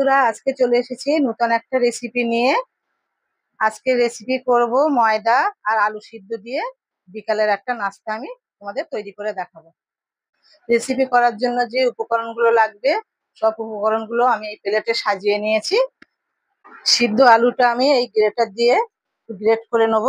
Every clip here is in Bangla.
বন্ধুরা, আজকে চলে এসেছি নতুন একটা রেসিপি নিয়ে। আজকে রেসিপি করব ময়দা আর আলু সিদ্ধ দিয়ে বিকালের একটা নাস্তা আমি তোমাদের তৈরি করে দেখাবো। রেসিপি করার জন্য যে উপকরণগুলো লাগবে সব উপকরণগুলো আমি এই প্লেটে সাজিয়ে নিয়েছি। সিদ্ধ আলুটা আমি এই গ্রেটার দিয়ে গ্রেট করে নেব।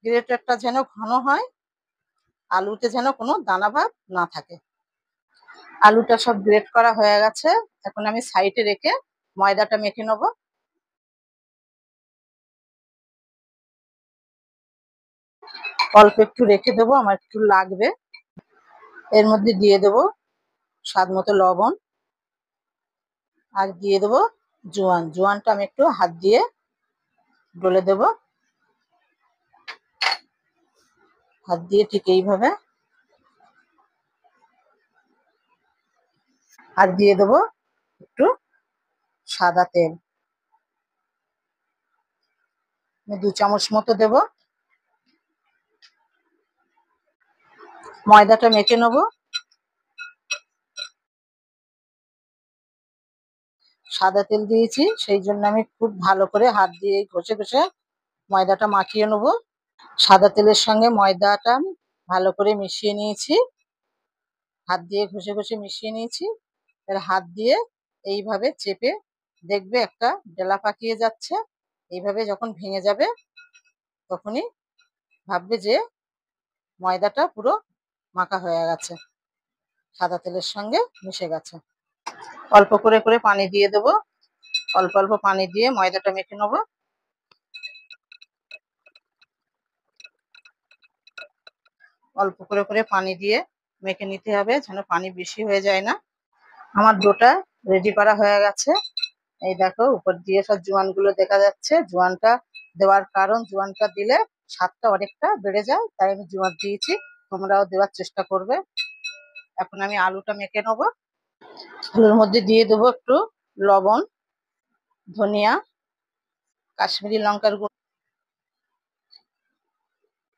গ্রেটারটা যেন ঘন হয়, আলুতে যেন কোনো দানা ভাব না থাকে। আলুটা সব গ্রেট করা হয়ে গেছে। এখন আমি সাইডে রেখে ময়দাটা মেখে নেব। অল্প একটু রেখে দেবো, আমার একটু লাগবে। এর মধ্যে দিয়ে দেবো স্বাদ মতো লবণ, আর দিয়ে দেবো জোয়ান। জোয়ানটা আমি একটু হাত দিয়ে ডলে দেব। হাত দিয়ে ঠিক এইভাবে। আর দিয়ে দেবো একটু সাদা তেল, 2 চামচ মতো দেব। ময়দাটা মেখে নেব। সাদা তেল দিয়েছি, সেই জন্য আমি খুব ভালো করে হাত দিয়ে ঘষে ঘষে ময়দাটা মাখিয়ে নেব। সাদা তেলের সঙ্গে ময়দাটা ভালো করে মিশিয়ে নিয়েছি, হাত দিয়ে ঘষে ঘষে মিশিয়ে নিয়েছি। এর হাত দিয়ে এইভাবে চেপে দেখবে একটা ডেলা পাকিয়ে যাচ্ছে। এইভাবে যখন ভেঙে যাবে তখনই ভাববে যে ময়দাটা পুরো মাখা হয়ে গেছে, সাদা তেলের সঙ্গে মিশে গেছে। অল্প করে করে পানি দিয়ে দেবো। অল্প অল্প পানি দিয়ে ময়দাটা মেখে নেব। অল্প করে করে পানি দিয়ে মেখে নিতে হবে, যেন পানি বেশি হয়ে যায় না। আমার ডোটা রেডি করা হয়ে গেছে। এই দেখো, উপর দিয়ে সব জোয়ানগুলো দেখা যাচ্ছে। জোয়ানটা দেওয়ার কারণ, জোয়ানটা দিলে স্বাদটা অনেকটা বেড়ে যায়, তাই আমি জোয়ান দিয়েছি। তোমরাও দেওয়ার চেষ্টা করবে। এখন আমি আলুটা মেখে নেবো। আলুর মধ্যে দিয়ে দেবো একটু লবণ, ধনিয়া, কাশ্মীরি লঙ্কার গুঁড়ো,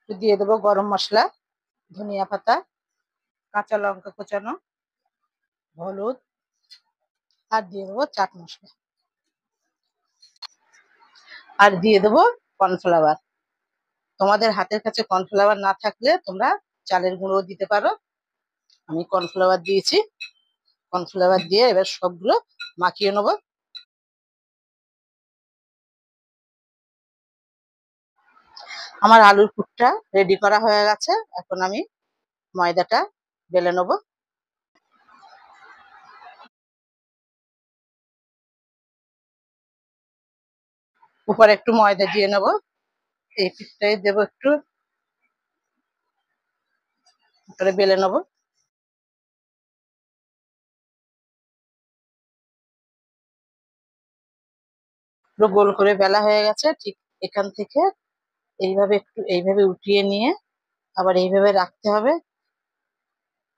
দিয়ে দেবো গরম মশলা, ধনিয়া পাতা, কাঁচা লঙ্কা কোচানো, হলুদ, আর দিয়ে দেবো চাট মশলা, আর দিয়ে দেবো কর্নফ্লাওয়ার। তোমাদের হাতের কাছে কর্নফ্লাওয়ার না থাকলে তোমরা চালের গুঁড়ো দিতে পারো। আমি কর্নফ্লাওয়ার দিয়েছি। কর্নফ্লাওয়ার দিয়ে এবার সবগুলো মাখিয়ে নেবো। আমার আলুর পুরটা রেডি করা হয়ে গেছে। এখন আমি ময়দাটা বেলে নেবো। উপরে একটু ময়দা দিয়ে নেবো। এই পিঠটাই দেবো একটু, করে বেলে নেবো। পুরো গোল করে বেলা হয়ে গেছে। ঠিক এখান থেকে এইভাবে একটু এইভাবে উঠিয়ে নিয়ে আবার এইভাবে রাখতে হবে।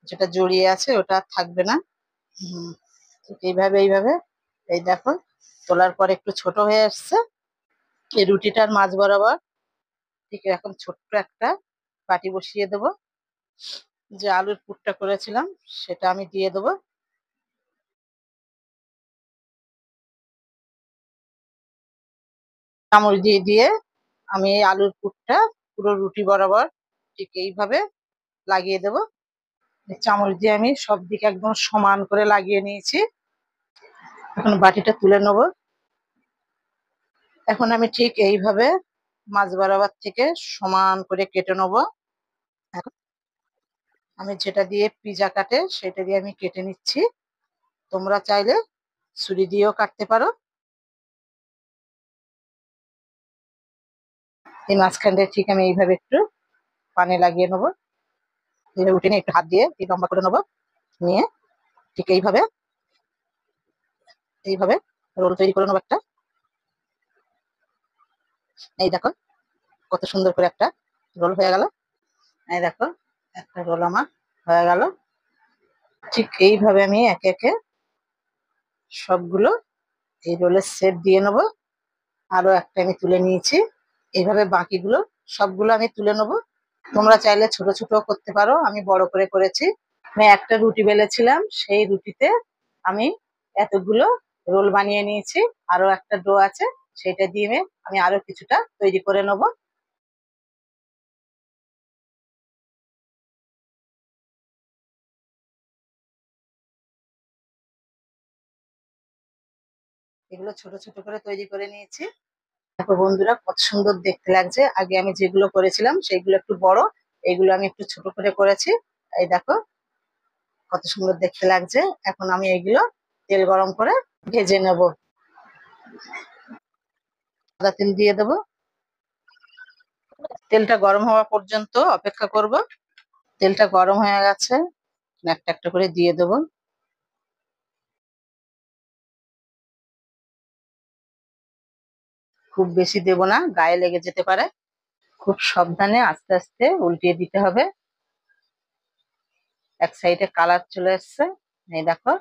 যেটা জড়িয়ে আছে ওটা আর থাকবে না। ঠিক এইভাবে এইভাবে। এই দেখো, তোলার পর একটু ছোট হয়ে আসছে। এই রুটিটার মাঝ বরাবর ঠিক এরকম ছোট্ট একটা বাটি বসিয়ে দেবো। যে আলুর পুরটা করেছিলাম সেটা আমি দিয়ে দেবো। চামচ দিয়ে দিয়ে আমি এই আলুর পুরটা পুরো রুটি বরাবর ঠিক এইভাবে লাগিয়ে দেবো। চামচ দিয়ে আমি সব দিকে একদম সমান করে লাগিয়ে নিয়েছি। এখন বাটিটা তুলে নেবো। এখন আমি ঠিক এইভাবে মাঝ বরাবর থেকে সমান করে কেটে নেবো। এখন আমি যেটা দিয়ে পিজা কাটে সেটা দিয়ে আমি কেটে নিচ্ছি। তোমরা চাইলে ছুরি দিয়েও কাটতে পারো। এই মাঝখানটা ঠিক আমি এইভাবে একটু পানি লাগিয়ে নেবো। এইভাবে উঠে নিয়ে একটু হাত দিয়ে লম্বা করে নেবো। নিয়ে ঠিক এইভাবে এইভাবে রোল তৈরি করে নেবো একটা। এই দেখো কত সুন্দর করে একটা রোল হয়ে গেল। এই দেখো, একটা রোল আমার হয়ে গেল। ঠিক এইভাবে আমি একে একে সবগুলো এই রোলের শেপ দিয়ে নেবো। আরো একটা আমি তুলে নিয়েছি। এইভাবে বাকিগুলো সবগুলো আমি তুলে নেবো। তোমরা চাইলে ছোট ছোট করতে পারো, আমি বড় করে করেছি। আমি একটা রুটি বেলেছিলাম, সেই রুটিতে আমি এতগুলো রোল বানিয়ে নিয়েছি। আরো একটা ডো আছে, সেটা দিয়ে আমি আরো কিছুটা তৈরি করে নেবো। এগুলো ছোট ছোট করে তৈরি করে নিয়েছি। দেখো বন্ধুরা, কত সুন্দর দেখতে লাগছে। আগে আমি যেগুলো করেছিলাম সেগুলো একটু বড়, এগুলো আমি একটু ছোট করে করেছি। এই দেখো কত সুন্দর দেখতে লাগছে। এখন আমি এগুলো তেল গরম করে ভেজে নেব। সাদা তেল দিয়ে দেবো। তেলটা গরম হওয়া পর্যন্ত অপেক্ষা করব। তেলটা গরম হয়ে গেছে, একটা একটা করে দিয়ে দেবো। খুব বেশি দেব না, গায়ে লেগে যেতে পারে। খুব সাবধানে আস্তে আস্তে উল্টিয়ে দিতে হবে। এক সাইডে কালার চলে এসছে, এই দেখো।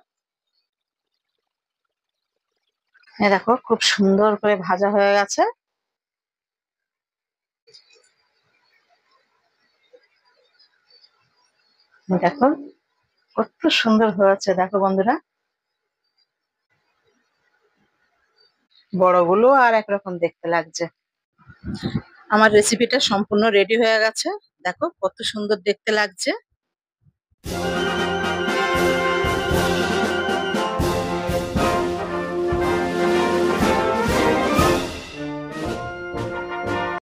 এই দেখো খুব সুন্দর করে ভাজা হয়ে গেছে। দেখো কত সুন্দর হয়েছে, দেখো বন্ধুরা। বড়গুলো আর একরকম দেখতে লাগছে। আমার রেসিপিটা সম্পূর্ণ রেডি হয়ে গেছে। দেখো কত সুন্দর দেখতে লাগছে।